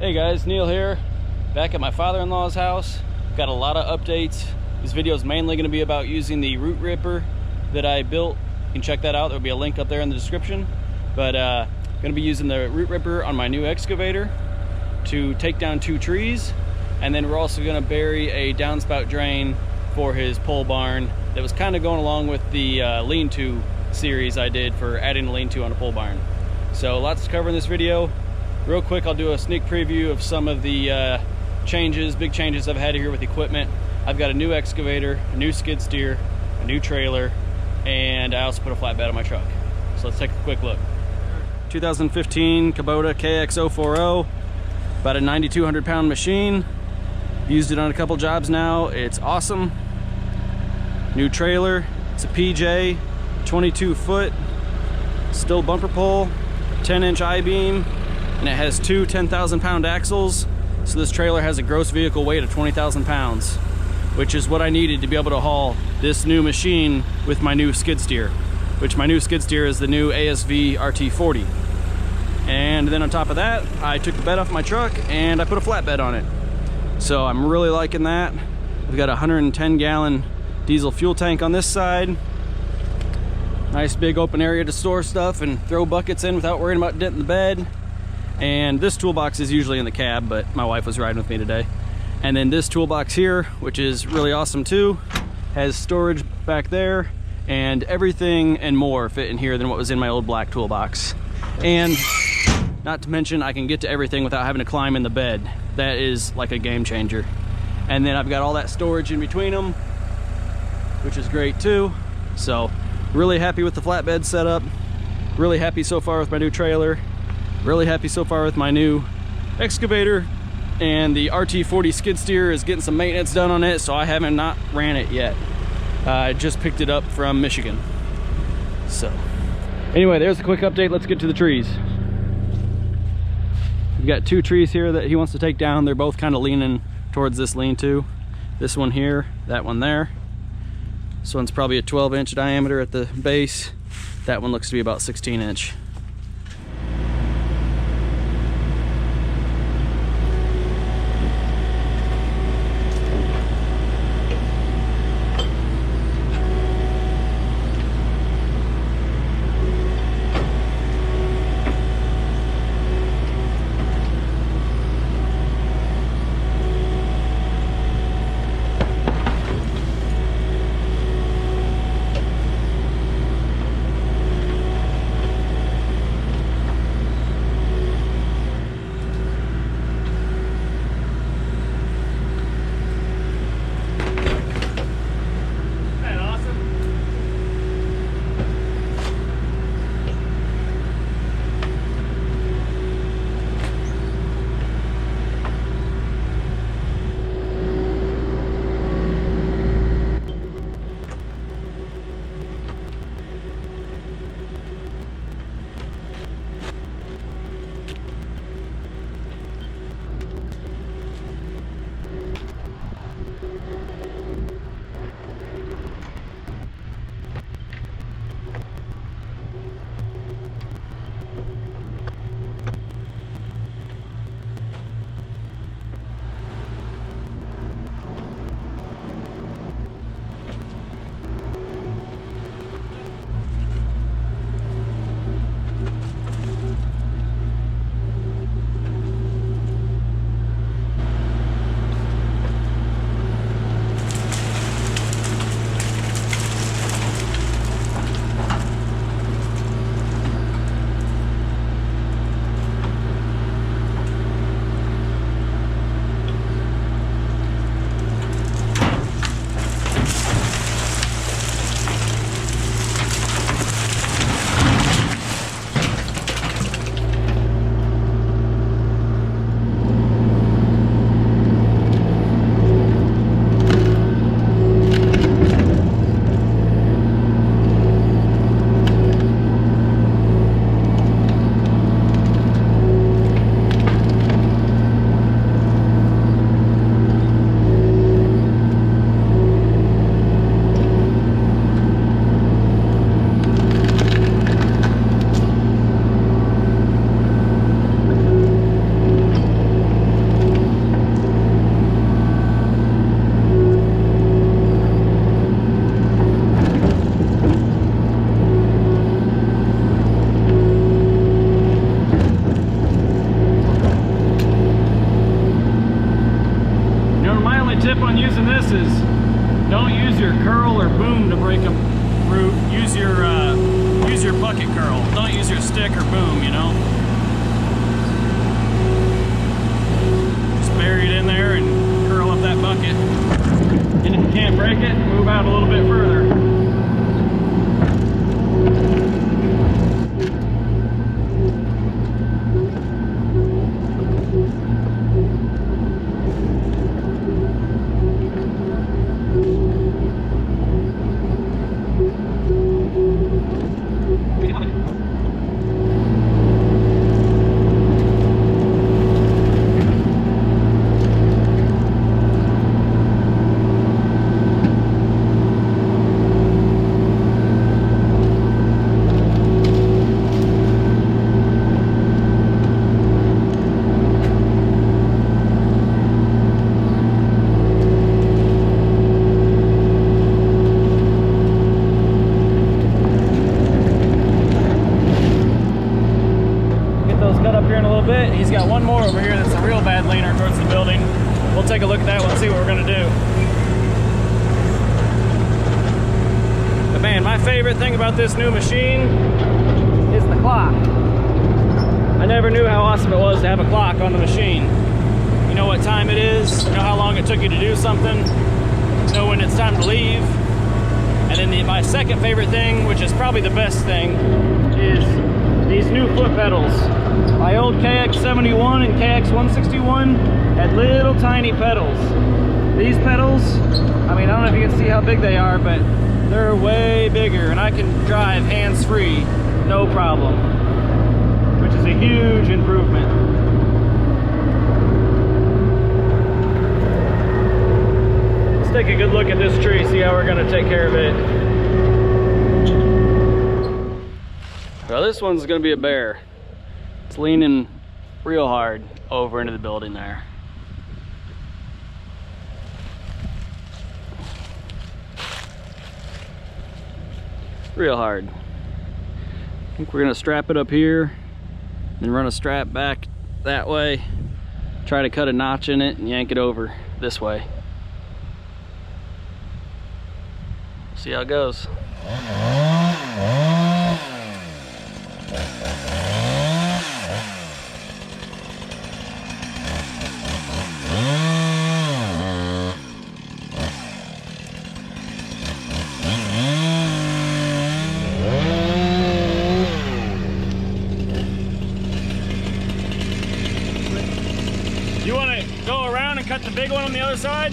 Hey guys, Neil here, back at my father-in-law's house. Got a lot of updates. This video is mainly going to be about using the root ripper that I built. You can check that out. There'll be a link up there in the description. But going to be using the root ripper on my new excavator to take down 2 trees, and then we're also going to bury a downspout drain for his pole barn that was kind of going along with the lean-to series I did for adding a lean-to on a pole barn. So lots to cover in this video. Real quick, I'll do a sneak preview of some of the big changes I've had here with equipment. I've got a new excavator, a new skid steer, a new trailer, and I also put a flatbed on my truck. So let's take a quick look. 2015 Kubota KX040, about a 9,200 pound machine. Used it on a couple jobs now. It's awesome. New trailer. It's a PJ, 22 foot, still bumper pole, 10-inch I-beam. And it has 2 10,000 pound axles, so this trailer has a gross vehicle weight of 20,000 pounds, which is what I needed to be able to haul this new machine with my new skid steer, which my new skid steer is the new ASV RT40. And then on top of that, I took the bed off my truck and I put a flatbed on it. So I'm really liking that. We've got a 110 gallon diesel fuel tank on this side. Nice big open area to store stuff and throw buckets in without worrying about denting the bed. And this toolbox is usually in the cab, but my wife was riding with me today. And then this toolbox here, which is really awesome too, has storage back there, and everything and more fit in here than what was in my old black toolbox. And not to mention, I can get to everything without having to climb in the bed. That is like a game changer. And then I've got all that storage in between them, which is great too. So really happy with the flatbed setup. Really happy so far with my new trailer. Really happy so far with my new excavator, and the RT40 skid steer is getting some maintenance done on it, so I haven't not ran it yet. I just picked it up from Michigan. So anyway, there's a quick update. Let's get to the trees. We've got 2 trees here that he wants to take down. They're both kind of leaning towards this lean-to. This one here, that one there. This one's probably a 12-inch diameter at the base. That one looks to be about 16-inch. is don't use your curl or boom to break a root. Use your bucket curl. Don't use your stick or boom, you know. Just bury it in there and curl up that bucket. And if you can't break it, move out a little bit further. He's got one more over here that's a real bad leaner towards the building. We'll take a look at that one and see what we're going to do. But man, my favorite thing about this new machine is the clock. I never knew how awesome it was to have a clock on the machine. You know what time it is, you know how long it took you to do something, you know when it's time to leave. And then my second favorite thing, which is probably the best thing, is these new foot pedals. My old KX040 and KX161 had little tiny pedals. These pedals, I mean, I don't know if you can see how big they are, but they're way bigger, and I can drive hands-free, no problem, which is a huge improvement. Let's take a good look at this tree, see how we're going to take care of it. Well, this one's going to be a bear. It's leaning real hard over into the building there. Real hard. I think we're going to strap it up here and run a strap back that way. Try to cut a notch in it and yank it over this way. See how it goes. You want to go around and cut the big one on the other side?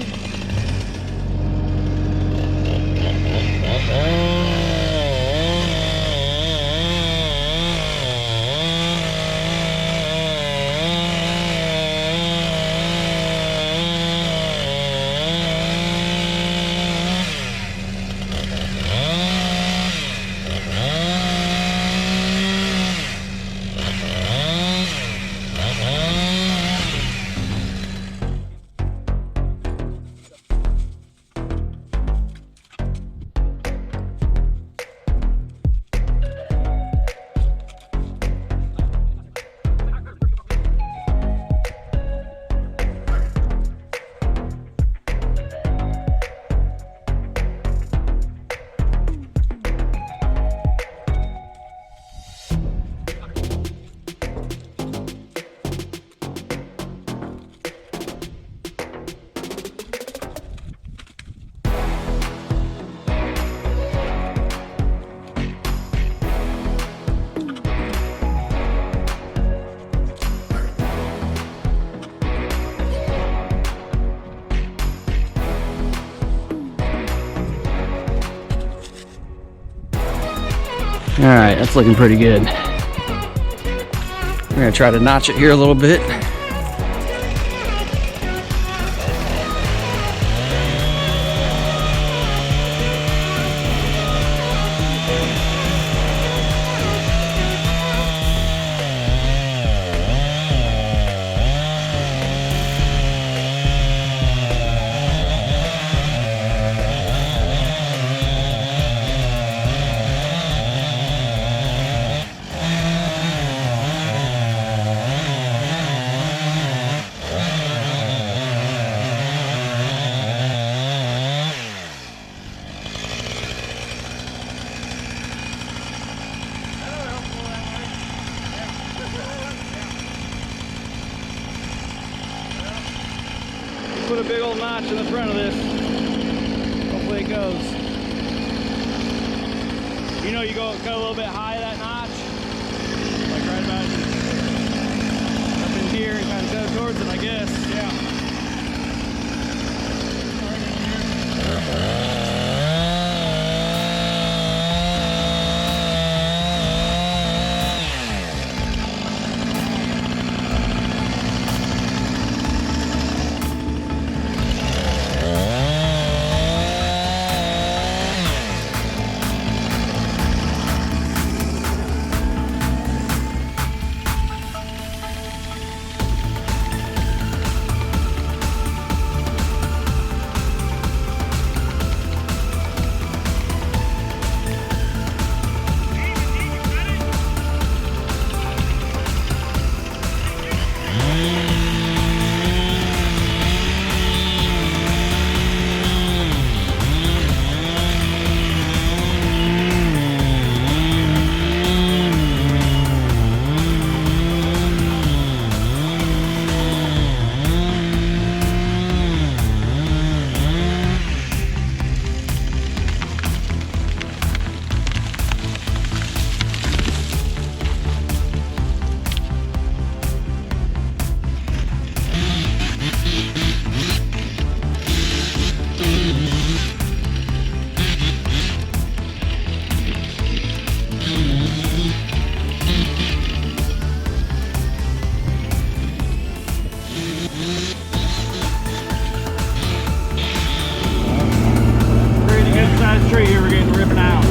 All right, that's looking pretty good. We're gonna try to notch it here a little bit. a big old notch in the front of this. Hopefully it goes. You know, you go cut a little bit high that notch, like right about up in here and kind of go towards it, I guess. Yeah. Tree here we're getting ripping out.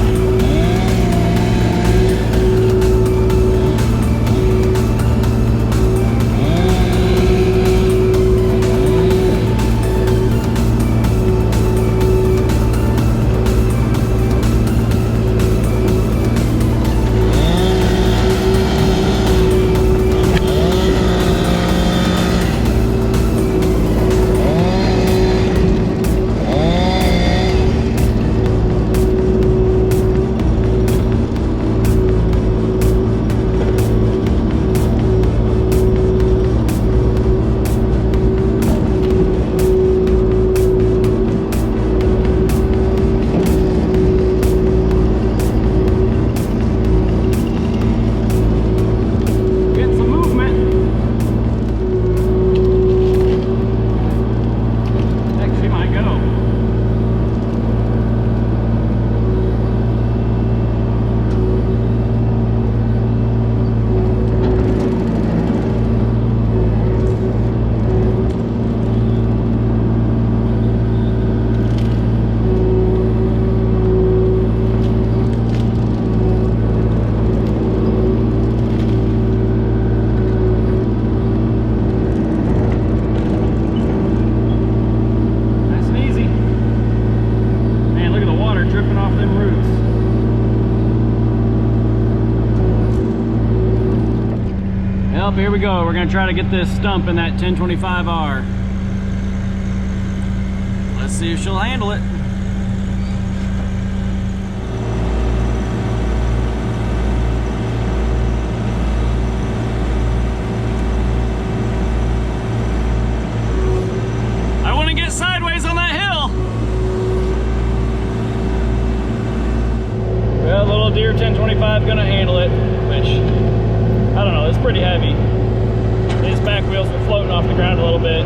Here we go. We're going to try to get this stump in that 1025R. Let's see if she'll handle it. I want to get sideways on that hill. Well, little deer 1025 going to handle it, which I don't know, it's pretty heavy. His back wheels were floating off the ground a little bit,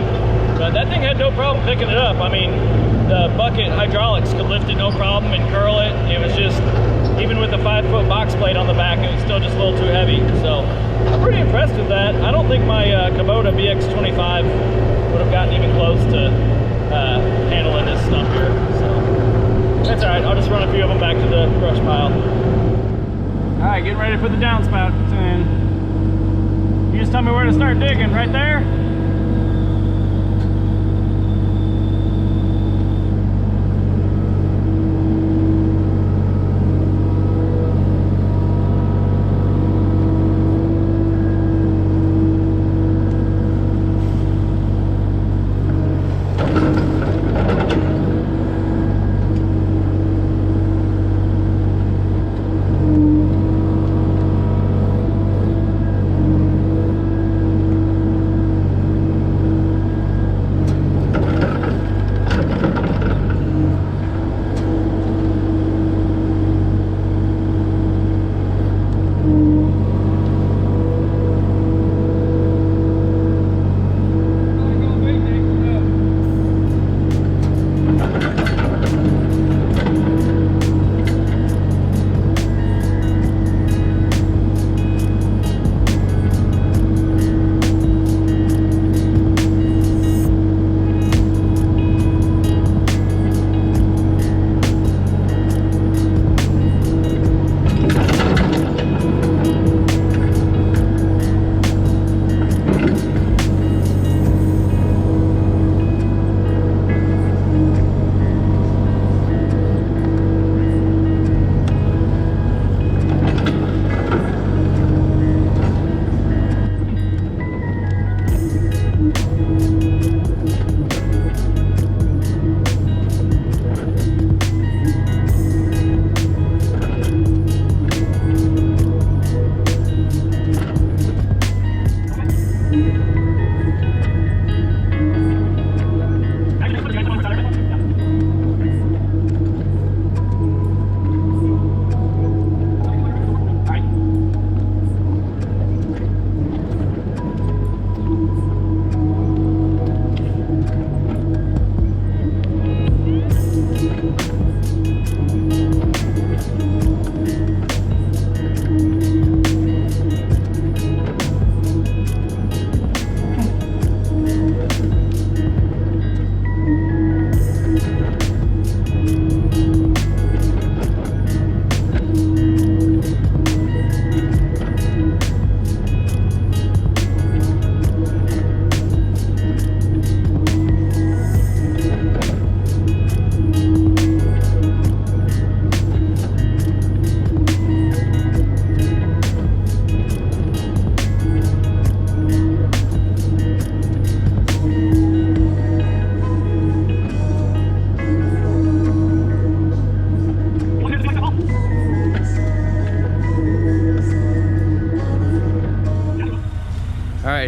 but that thing had no problem picking it up. I mean, the bucket hydraulics could lift it no problem and curl it. It was just, even with the 5-foot box plate on the back, it was still just a little too heavy. So I'm pretty impressed with that. I don't think my Kubota KX040 would have gotten even close to handling this stump here. So that's all right. I'll just run a few of them back to the brush pile. All right, getting ready to put the downspout in. You just tell me where to start digging, right there?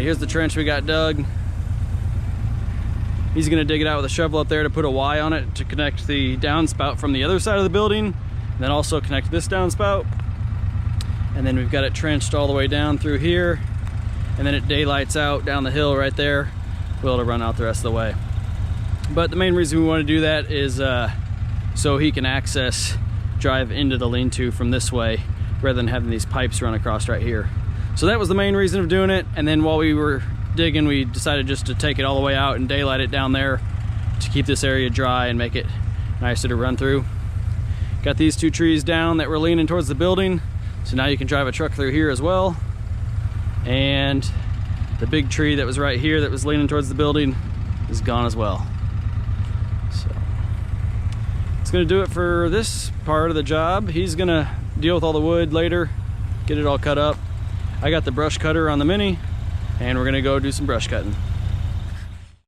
here's the trench we got dug. He's gonna dig it out with a shovel up there to put a Y on it to connect the downspout from the other side of the building, and then also connect this downspout. And then we've got it trenched all the way down through here, and then it daylights out down the hill right there. We'll be able to run out the rest of the way. But the main reason we want to do that is so he can drive into the lean-to from this way rather than having these pipes run across right here. So that was the main reason of doing it. And then while we were digging, we decided just to take it all the way out and daylight it down there to keep this area dry and make it nicer to run through. Got these two trees down that were leaning towards the building, so now you can drive a truck through here as well. And the big tree that was right here that was leaning towards the building is gone as well. So it's gonna do it for this part of the job. He's gonna deal with all the wood later, get it all cut up. I got the brush cutter on the Mini, and we're gonna go do some brush cutting.